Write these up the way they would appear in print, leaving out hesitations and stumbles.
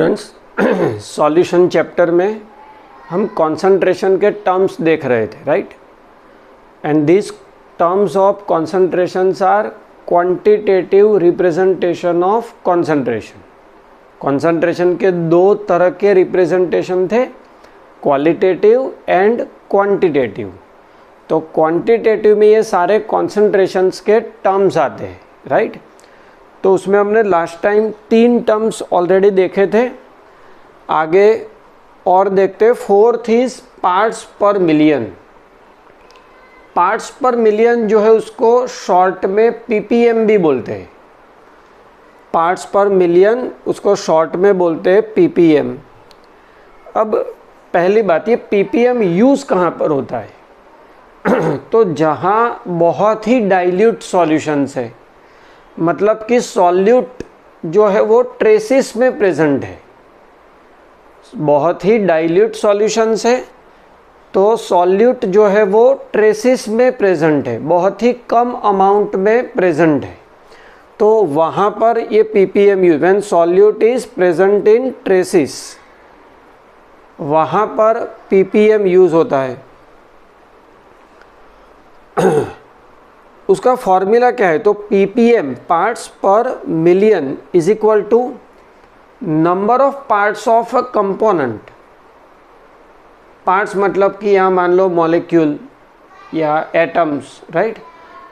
Students, solution chapter में हम concentration के टर्म्स देख रहे थे, right. And this terms of concentrations are quantitative representation of concentration. Concentration के दो तरह के रिप्रेजेंटेशन थे, क्वालिटेटिव एंड क्वांटिटेटिव। तो क्वांटिटेटिव में ये सारे कंसंट्रेशंस के टर्म्स आते हैं, राइट। तो उसमें हमने लास्ट टाइम 3 टर्म्स ऑलरेडी देखे थे। आगे और देखते हैं। Fourth is parts per million. Parts per million जो है उसको शॉर्ट में पीपीएम भी बोलते हैं। पार्ट्स पर मिलियन उसको शॉर्ट में बोलते हैं पीपीएम। अब पहली बात, ये पीपीएम यूज़ कहाँ पर होता है तो जहाँ बहुत ही डाइल्यूट सॉल्यूशंस है, मतलब कि सॉल्यूट जो है वो ट्रेसिस में प्रेजेंट है। बहुत ही डाइल्यूट सॉल्यूशंस है तो सॉल्यूट जो है वो ट्रेसिस में प्रेजेंट है, बहुत ही कम अमाउंट में प्रेजेंट है। तो वहाँ पर ये ppm use, when solute is present in traces, वहाँ पर पीपीएम यूज होता है। उसका फॉर्मूला क्या है? तो PPM parts per million is equal to number of parts of a component. Parts मतलब कि यहाँ मान लो मॉलिक्यूल या एटम्स, राइट।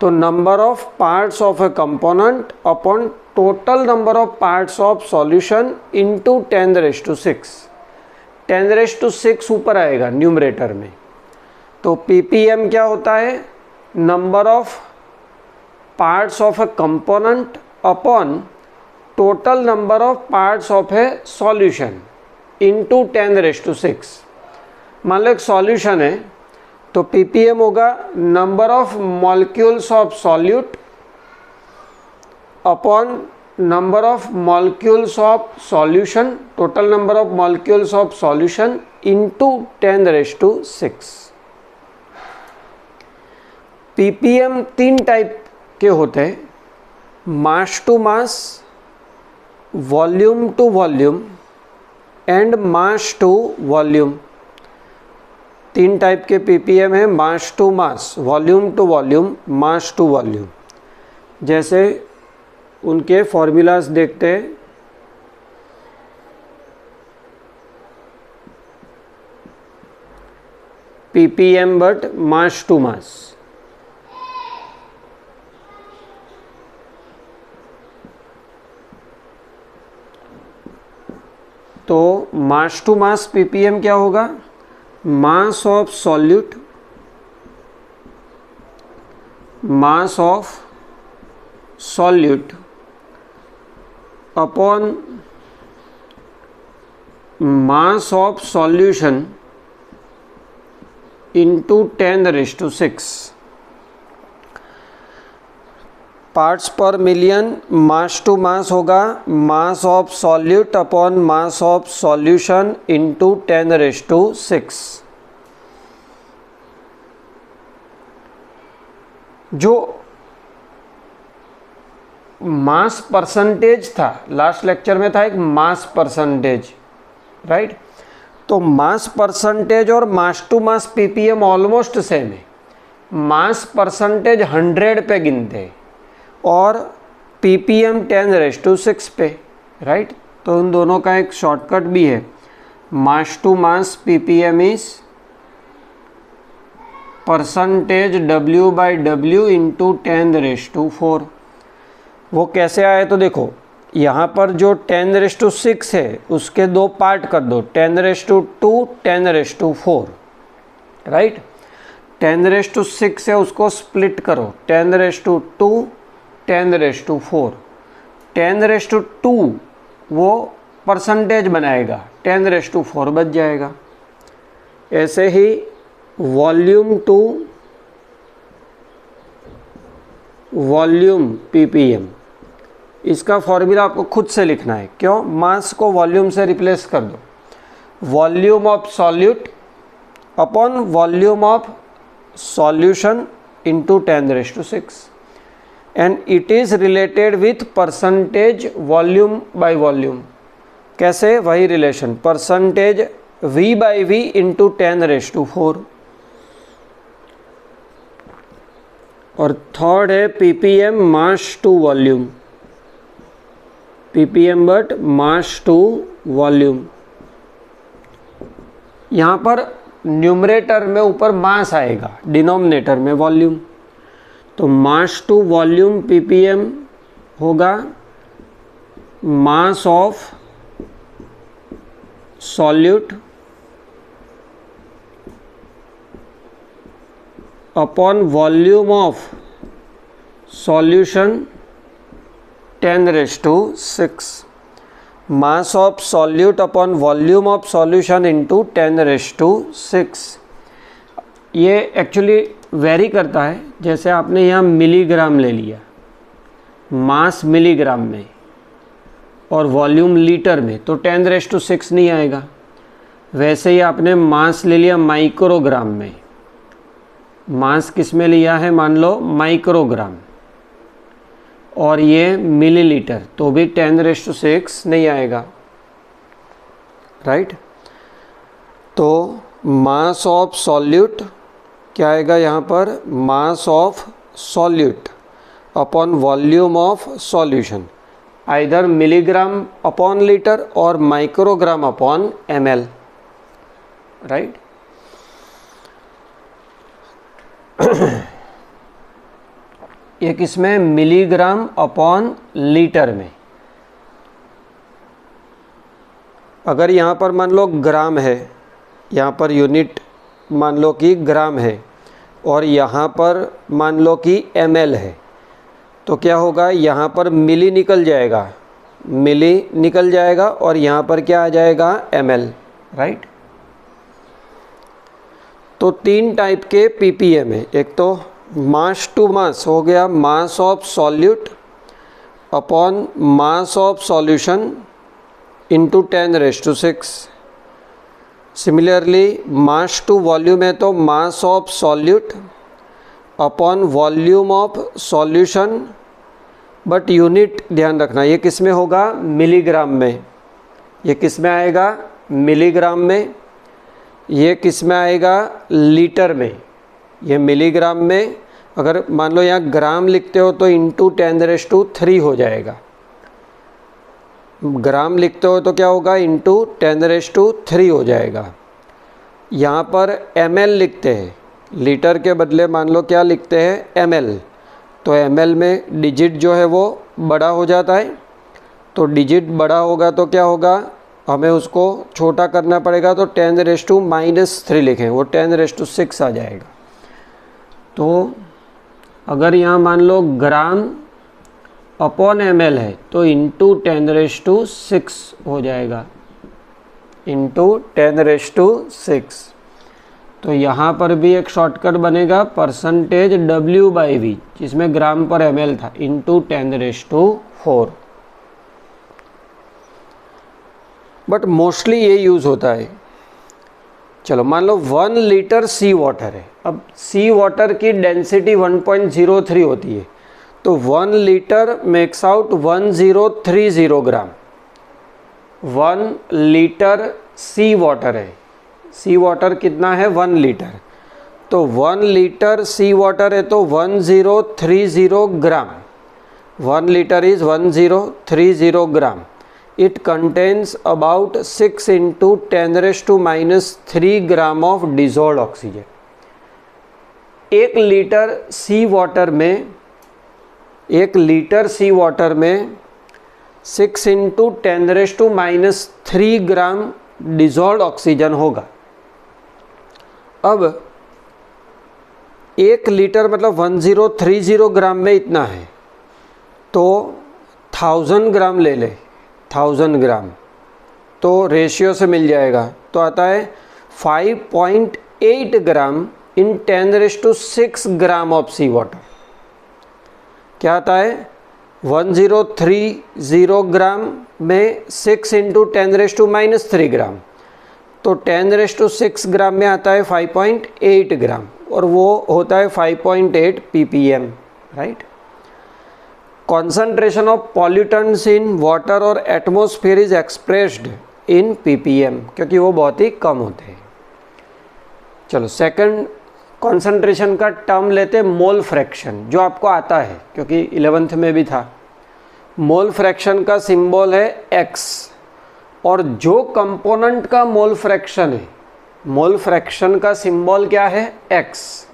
तो number of parts of a component upon total number of parts of solution into 10⁶। 10⁶ ऊपर आएगा numerator में। तो पीपीएम क्या होता है? Number of parts of a component upon total number of parts of a solution into 10⁶। मान लो एक solution है तो ppm होगा number of molecules of solute upon number of molecules of solution, total number of molecules of solution into 10⁶। ppm 3 type के होते हैं, mass to mass, volume to volume and mass to volume. 3 type के PPM है, mass to mass, volume to volume, mass to volume. जैसे उनके formulas देखते हैं। PPM but mass to mass. तो मास टू मास पीपीएम क्या होगा? मास of solute, mass of solute upon mass of solution into 10⁶। Parts per million mass to मास होगा मास of solute upon mass of solution into 10⁶। जो mass percentage था last lecture में था, एक mass percentage, right. तो mass percentage और mass to mass PPM almost same है। Mass percentage 100 पे गिनते हैं और पीपीएम 10⁶ पे, राइट। तो उन दोनों का एक शॉर्टकट भी है, mass to mass PPM is percentage W/W into 10⁴। वो कैसे आए? तो देखो यहाँ पर जो 10⁶ है उसके 2 पार्ट कर दो, 10⁻², 10⁴, राइट। 10⁶ है उसको स्प्लिट करो, 10⁻², 10⁴। 10⁻² वो परसेंटेज बनाएगा, 10⁻4 बच जाएगा। ऐसे ही वॉल्यूम टू वॉल्यूम पीपीएम, इसका फॉर्मूला आपको खुद से लिखना है। क्यों? मास को वॉल्यूम से रिप्लेस कर दो। Volume of solute upon volume of solution into 10⁶। and it is related with percentage volume by volume। कैसे, वही relation, percentage V by V into 10⁴। और थर्ड है ppm mass to volume, ppm but mass to volume. यहाँ पर numerator में ऊपर मास आएगा, denominator में वॉल्यूम। तो मास टू वॉल्यूम ppm होगा मास of solute upon volume of solution 10⁶। Mass of solute upon volume of solution into 10⁶। ये एक्चुअली वेरी करता है, जैसे आपने यहाँ मिलीग्राम ले लिया, मास मिलीग्राम में और वॉल्यूम लीटर में, तो 10⁶ नहीं आएगा। वैसे ही आपने मास ले लिया माइक्रोग्राम में, मास किस में लिया है, मान लो माइक्रोग्राम, और ये मिलीलीटर, तो भी 10⁶ नहीं आएगा, राइट। तो मास ऑफ सॉल्यूट क्या आएगा यहाँ पर, मास of solute upon volume of solution, either milligram upon litre और माइक्रोग्राम अपॉन ml, राइट। ये किसमें, मिलीग्राम अपॉन लीटर में। अगर यहाँ पर मान लो ग्राम है, यहाँ पर यूनिट मान लो कि ग्राम है, और यहाँ पर मान लो कि ml है, तो क्या होगा, यहाँ पर मिली निकल जाएगा, मिली निकल जाएगा, और यहाँ पर क्या आ जाएगा, ml, राइट। तो तीन टाइप के ppm है। एक तो मास टू मास हो गया, mass of solute upon mass of solution into 10⁶। Similarly mass to volume है तो mass of solute upon volume of solution, but unit ध्यान रखना, ये किस में होगा, मिलीग्राम में। ये किस में आएगा, मिलीग्राम में। ये किस में आएगा, लीटर में। ये मिलीग्राम में, अगर मान लो यहाँ ग्राम लिखते हो तो इंटू 10⁻³ हो जाएगा। ग्राम लिखते हो तो क्या होगा, इंटू 10⁻³ हो जाएगा। यहाँ पर ml लिखते हैं, लीटर के बदले मान लो क्या लिखते हैं, ml, तो ml में डिजिट जो है वो बड़ा हो जाता है। तो डिजिट बड़ा होगा तो क्या होगा, हमें उसको छोटा करना पड़ेगा, तो 10⁻³ लिखें, वो 10⁶ आ जाएगा। तो अगर यहाँ मान लो ग्राम अपॉन ml है तो इंटू 10⁶ हो जाएगा, इंटू 10⁶। तो यहाँ पर भी एक शॉर्टकट बनेगा, परसेंटेज W/V, जिसमें ग्राम पर ml था, इंटू 10⁴। बट मोस्टली ये यूज़ होता है। चलो मान लो 1 लीटर सी वाटर है। अब सी वाटर की डेंसिटी 1.03 होती है, तो 1 litre makes out 1030 gram. 1 litre sea water है, सी वाटर कितना है, 1 लीटर, तो 1 लीटर सी वाटर है तो 1030 gram. 1 litre is 1030 gram. It contains about 6 into 10⁻³ gram of dissolved oxygen. 1 litre sea water में, 1 लीटर सी वाटर में 6 into 10⁻³ ग्राम dissolved oxygen होगा। अब 1 लीटर मतलब 1030 ग्राम में इतना है, तो 1000 ग्राम ले ले, 1000 ग्राम, तो रेशियो से मिल जाएगा। तो आता है 5.8 ग्राम इन 10⁻6 ग्राम ऑफ सी वाटर। क्या आता है, 1030 ग्राम में 6 इंटू 10⁻³ ग्राम, तो 10⁻6 ग्राम में आता है 5.8 ग्राम, और वो होता है 5.8 ppm, right. Concentration of pollutants in water और atmosphere is expressed in ppm, क्योंकि वो बहुत ही कम होते हैं। चलो सेकंड कॉन्सेंट्रेशन का टर्म लेते हैं मोल फ्रैक्शन, जो आपको आता है क्योंकि 11th में भी था। मोल फ्रैक्शन का सिंबल है x, और जो कंपोनेंट का मोल फ्रैक्शन है, मोल फ्रैक्शन का सिंबल क्या है x,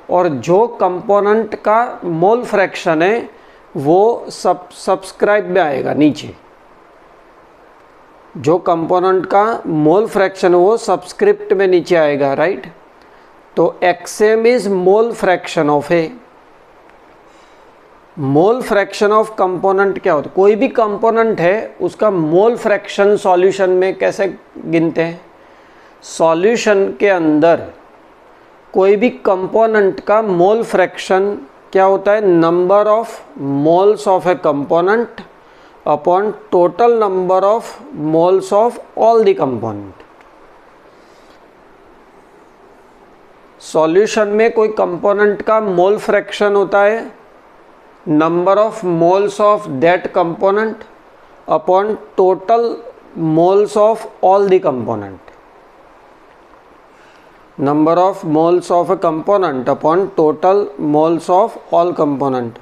और जो कंपोनेंट का मोल फ्रैक्शन है वो सब्सक्राइब में आएगा नीचे। जो कंपोनेंट का मोल फ्रैक्शन है वो सब्सक्रिप्ट में नीचे आएगा, राइट। तो xm is mole fraction of A. Mole fraction of component क्या होता है? कोई भी कंपोनेंट है उसका मोल फ्रैक्शन सॉल्यूशन में कैसे गिनते हैं? सॉल्यूशन के अंदर कोई भी कंपोनेंट का मोल फ्रैक्शन क्या होता है? Number of moles of a component upon total number of moles of all the component. Solution में कोई कंपोनेंट का मोल फ्रैक्शन होता है number of moles of that component upon total moles of all the component. Number of moles of a component upon total moles of all component.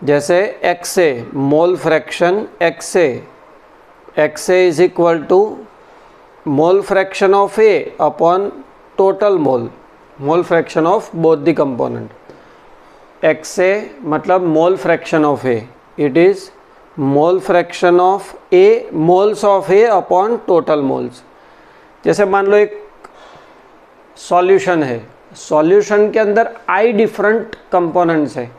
जैसे XA mole fraction XA is equal to mole fraction of A upon total mole fraction of both the component. XA मतलब मोल fraction of A, it is mole fraction of A moles of A upon total moles. जैसे मान लो एक solution है, solution के अंदर I different components है,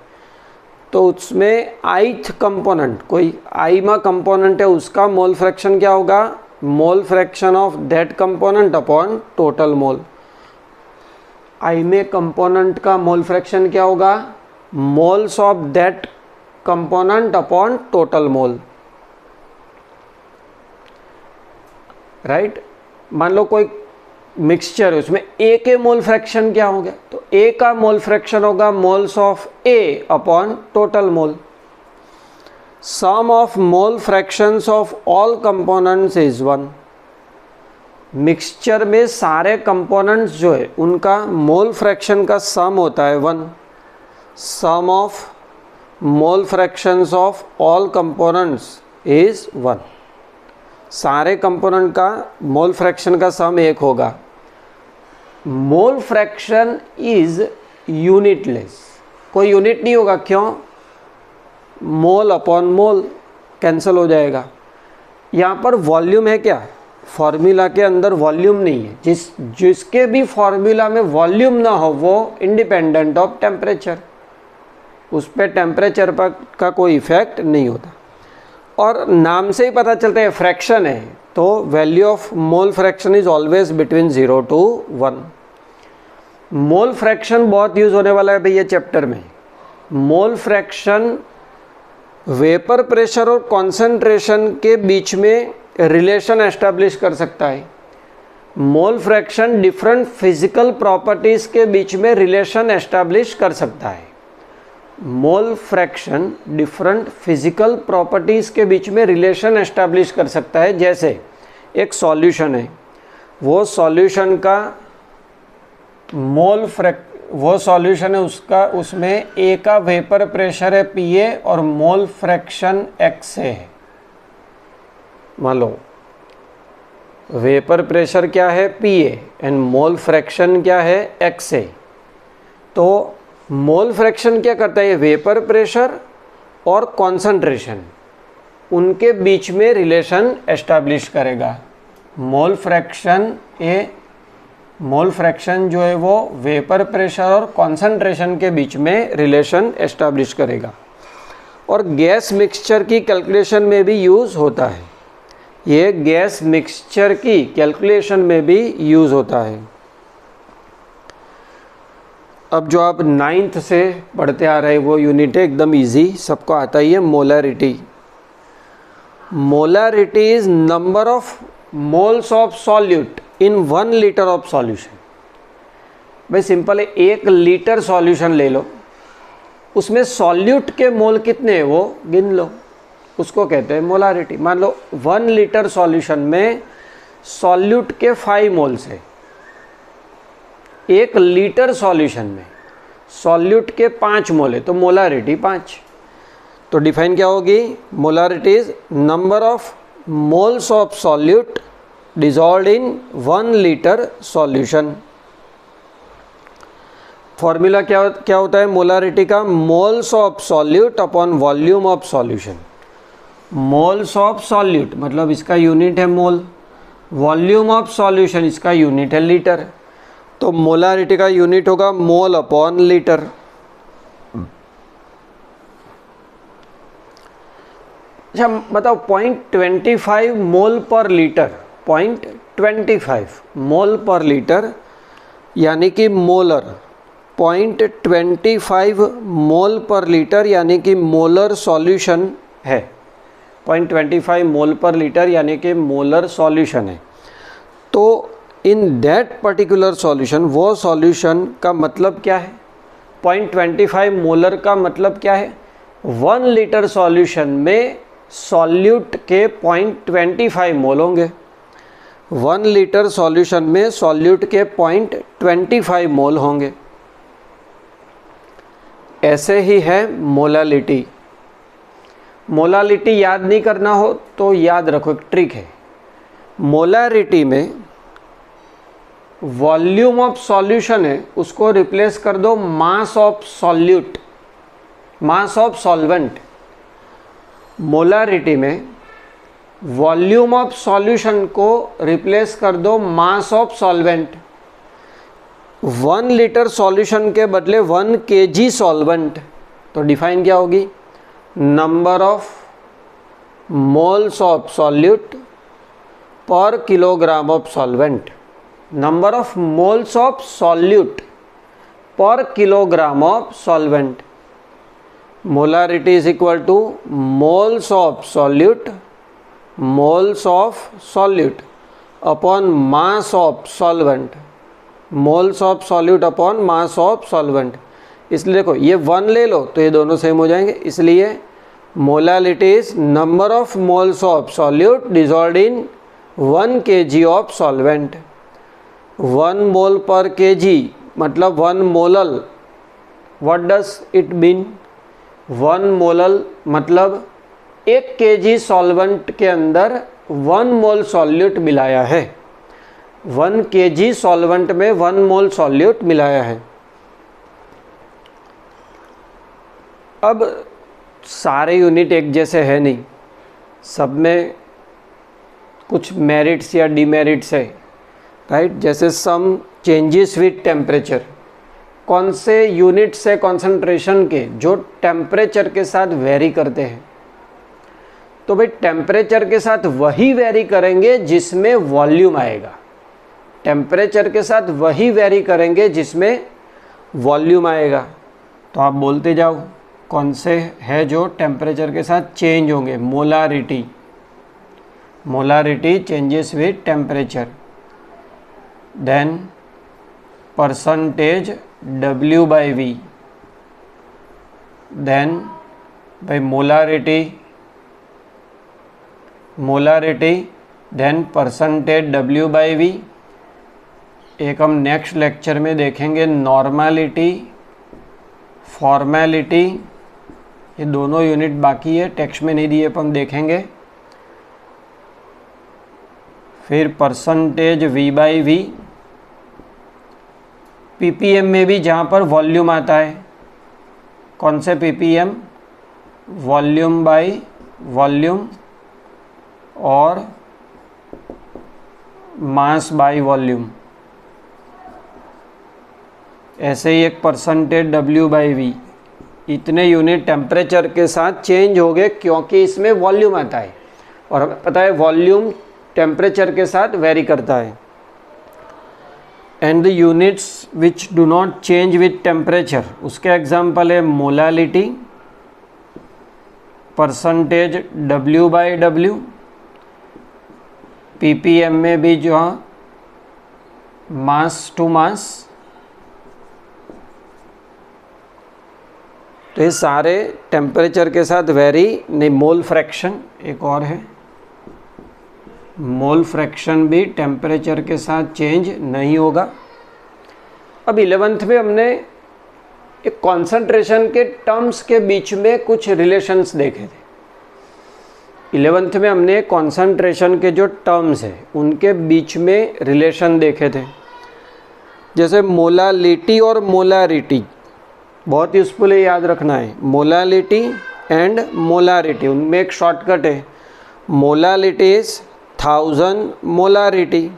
तो उसमें ith कंपोनेंट, कोई I मा कंपोनेंट है, उसका मोल फ्रैक्शन क्या होगा? मोल fraction of that component upon total mole. I में कंपोनेंट का मोल फ्रैक्शन क्या होगा? Moles of that component upon total mole, right. मान लो कोई मिक्सचर है, उसमें A के मोल फ्रैक्शन क्या होगा? तो A का मोल फ्रैक्शन होगा moles of A upon total mole. Sum of mole fractions of all components is 1। Mixture में सारे कंपोनेंट्स जो है उनका मोल फ्रैक्शन का सम होता है 1। Sum of mole fractions of all components is 1। सारे कंपोनेंट का मोल फ्रैक्शन का सम 1 होगा। मोल फ्रैक्शन इज यूनिटलेस, कोई यूनिट नहीं होगा। क्यों? मोल अपॉन मोल कैंसिल हो जाएगा। यहाँ पर वॉल्यूम है क्या? फॉर्मूला के अंदर वॉल्यूम नहीं है। जिसके भी फॉर्मूला में वॉल्यूम ना हो वो इंडिपेंडेंट ऑफ टेम्परेचर, उस पर टेम्परेचर पर का कोई इफेक्ट नहीं होता। और नाम से ही पता चलता है फ्रैक्शन है, तो value of mole fraction is always between 0 to 1। Mole fraction बहुत यूज होने वाला है भैया चैप्टर में। मोल फ्रैक्शन वेपर प्रेशर और कॉन्सेंट्रेशन के बीच में रिलेशन एस्टेब्लिश कर सकता है। Mole fraction different physical properties के बीच में रिलेशन एस्टेब्लिश कर सकता है। Mole fraction different physical properties के बीच में रिलेशन एस्टेब्लिश कर सकता है। जैसे एक सॉल्यूशन है, वो सॉल्यूशन का वो सॉल्यूशन है उसका, उसमें A का वेपर प्रेशर है PA और मोल फ्रैक्शन XA है। मान लो वेपर प्रेशर क्या है PA एंड मोल फ्रैक्शन क्या है XA। तो मोल फ्रैक्शन क्या करता है? वेपर प्रेशर और कॉन्सेंट्रेशन उनके बीच में रिलेशन एस्टैब्लिश करेगा। मोल फ्रैक्शन जो है वो वेपर प्रेशर और कॉन्सेंट्रेशन के बीच में रिलेशन एस्टैब्लिश करेगा। और गैस मिक्सचर की कैलकुलेशन में भी यूज़ होता है। ये गैस मिक्सचर की कैलकुलेशन में भी यूज़ होता है। अब जो आप 9th से पढ़ते आ रहे वो यूनिट है एकदम इजी, सबको आता ही है। Molarity. Molarity is number of moles of solute in 1 litre of solution. भाई सिंपल है, 1 लीटर सॉल्यूशन ले लो, उसमें सॉल्यूट के मोल कितने हैं वो गिन लो, उसको कहते हैं मोलारिटी। मान लो 1 लीटर सॉल्यूशन में सॉल्यूट के 5 मोल्स है, 1 लीटर सॉल्यूशन में सॉल्यूट के 5 मोल है, तो मोलारिटी 5। तो डिफाइन क्या होगी? Molarity is number of moles of solute dissolved in 1 litre solution. Formula क्या होता है मोलारिटी का? Moles of solute upon volume of solution. Moles of solute मतलब इसका यूनिट है मोल, वॉल्यूम ऑफ सॉल्यूशन इसका यूनिट है लीटर, तो मोलारिटी का यूनिट होगा मोल अपॉन लीटर। अच्छा बताओ 0.25 मोल पर लीटर, 0.25 मोल पर लीटर यानी कि मोलर, 0.25 मोल पर लीटर यानी कि मोलर सॉल्यूशन है, 0.25 मोल पर लीटर यानी कि मोलर सॉल्यूशन है। तो इन दैट पर्टिकुलर सॉल्यूशन, वो सॉल्यूशन का मतलब क्या है? 0.25 मोलर का मतलब क्या है? 1 लीटर सॉल्यूशन में सॉल्यूट के 0.25 मोल होंगे, 1 लीटर सॉल्यूशन में सॉल्यूट के 0.25 मोल होंगे। ऐसे ही है मोलालिटी। मोलालिटी याद नहीं करना हो तो याद रखो, एक ट्रिक है। मोलारिटी में वॉल्यूम ऑफ सॉल्यूशन है उसको रिप्लेस कर दो mass of solute, mass of solvent. Molarity में वॉल्यूम ऑफ सॉल्यूशन को रिप्लेस कर दो mass of solvent. 1 litre solution के बदले 1 kg सॉल्वेंट, तो डिफाइन क्या होगी? Number of moles of solute per kilogram of solvent, number of moles of solute per kilogram of solvent. Molarity is equal to moles of solute, moles of solute upon mass of solvent, moles of solute upon mass of solvent. इसलिए देखो ये 1 ले लो तो ये दोनों same हो जाएंगे, इसलिए molality is number of moles of solute dissolved in 1 kg of solvent. 1 मोल पर kg मतलब 1 molal, what does it mean? 1 molal मतलब 1 kg सॉल्वेंट के अंदर 1 मोल सॉल्यूट मिलाया है, 1 kg सॉल्वेंट में 1 मोल सॉल्यूट मिलाया है। अब सारे यूनिट एक जैसे है नहीं, सब में कुछ मेरिट्स या डिमेरिट्स है, राइट? जैसे सम चेंजेस विथ टेम्परेचर, कौन से यूनिट से कॉन्सेंट्रेशन के जो टेम्परेचर के साथ वेरी करते हैं, तो भाई टेम्परेचर के साथ वही वेरी करेंगे जिसमें वॉल्यूम आएगा, टेम्परेचर के साथ वही वेरी करेंगे जिसमें वॉल्यूम आएगा। तो आप बोलते जाओ कौन से है जो टेम्परेचर के साथ चेंज होंगे? Molarity, molarity changes with temperature, then percentage W/V, then भाई मोलारिटी देन परसेंटेज W/V। एक हम नेक्स्ट लेक्चर में देखेंगे नॉर्मलिटी, फॉर्मेलिटी, ये दोनों यूनिट बाकी है, टेक्स्ट में नहीं दिए पर हम देखेंगे। फिर परसेंटेज V/V, ppm में भी जहाँ पर वॉल्यूम आता है, कौन से ppm? वॉल्यूम बाय वॉल्यूम और मास बाय वॉल्यूम। ऐसे ही एक परसेंटेज W/V, इतने यूनिट टेम्परेचर के साथ चेंज हो गए क्योंकि इसमें वॉल्यूम आता है, और हमें पता है वॉल्यूम टेम्परेचर के साथ वेरी करता है। And the units which do not change with temperature, उसके एग्जाम्पल है मोलालिटी, परसेंटेज W/W, ppm में भी जो मास टू मास, तो ये सारे टेम्परेचर के साथ वेरी नहीं, मोल फ्रैक्शन एक और है, मोल फ्रैक्शन भी टेम्परेचर के साथ चेंज नहीं होगा। अब 11th में हमने एक कॉन्सेंट्रेशन के टर्म्स के बीच में कुछ रिलेशंस देखे थे। 11th में हमने कॉन्सेंट्रेशन के जो टर्म्स हैं उनके बीच में रिलेशन देखे थे, जैसे मोलालिटी और मोलारिटी, बहुत यूजफुल है, याद रखना है। मोलालिटी एंड मोलारिटी, उनमें एक शॉर्टकट है, molality is 1000 molarity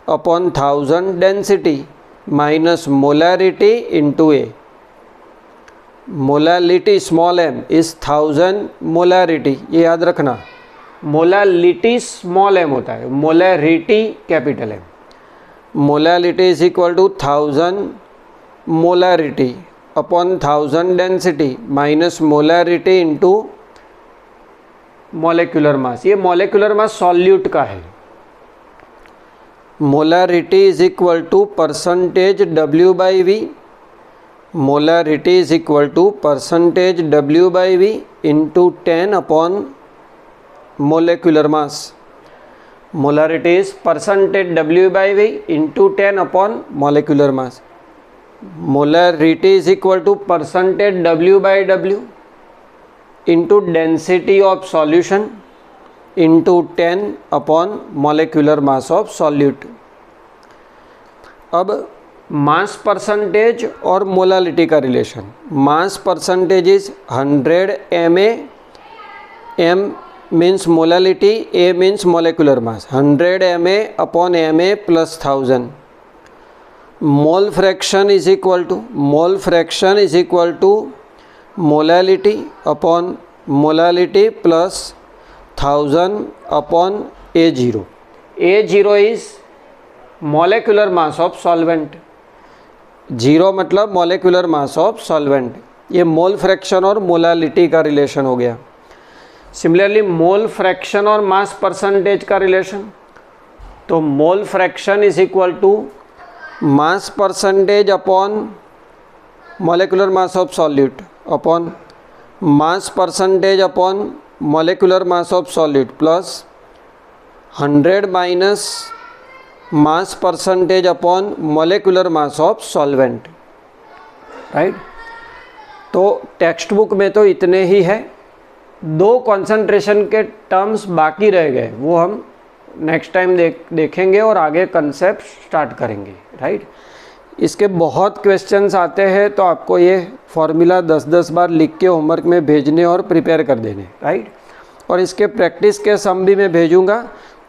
upon 1000 density minus molarity into a. Molality small m is 1000 molarity, ये याद रखना। मोलालिटी स्मॉल m होता है, molarity capital M। Molality is equal to 1000 molarity upon 1000 density minus molarity into molecular mass. ये molecular mass solute का है। Molarity is equal to percentage W by V, molarity is equal to percentage W by V into 10 upon molecular mass. Molarity is percentage W by V into 10 upon molecular mass. Molarity is equal to percentage W by W into density of solution into 10 upon molecular mass of solute. अब mass percentage और molality का relation, mass percentage is 100 ma, m means molality, a means molecular mass, 100 ma upon ma plus 1000। Mole fraction is equal to, mole fraction is equal to molality upon molality plus 1000 upon A0। A0 is molecular mass of solvent, 0 मतलब molecular mass of solvent. ये mole fraction और molality का relation हो गया। Similarly mole fraction और mass percentage का relation, तो mole fraction is equal to mass percentage upon molecular mass of solute upon mass percentage upon molecular mass of solute plus 100 minus mass percentage upon molecular mass of solvent, right. तो text book में तो इतने ही है। 2 concentration के terms बाकी रह गए, वो हम नेक्स्ट टाइम देखेंगे और आगे कंसेप्ट स्टार्ट करेंगे, राइट। इसके बहुत क्वेश्चंस आते हैं, तो आपको ये फॉर्मूला 10-10 बार लिख के होमवर्क में भेजने और प्रिपेयर कर देने, राइट। और इसके प्रैक्टिस के सम भी मैं भेजूँगा।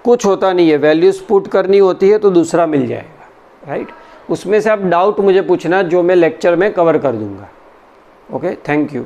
कुछ होता नहीं है, वैल्यूज़ पुट करनी होती है तो दूसरा मिल जाएगा, राइट। उसमें से आप डाउट मुझे पूछना, जो मैं लेक्चर में कवर कर दूँगा। Okay, thank you.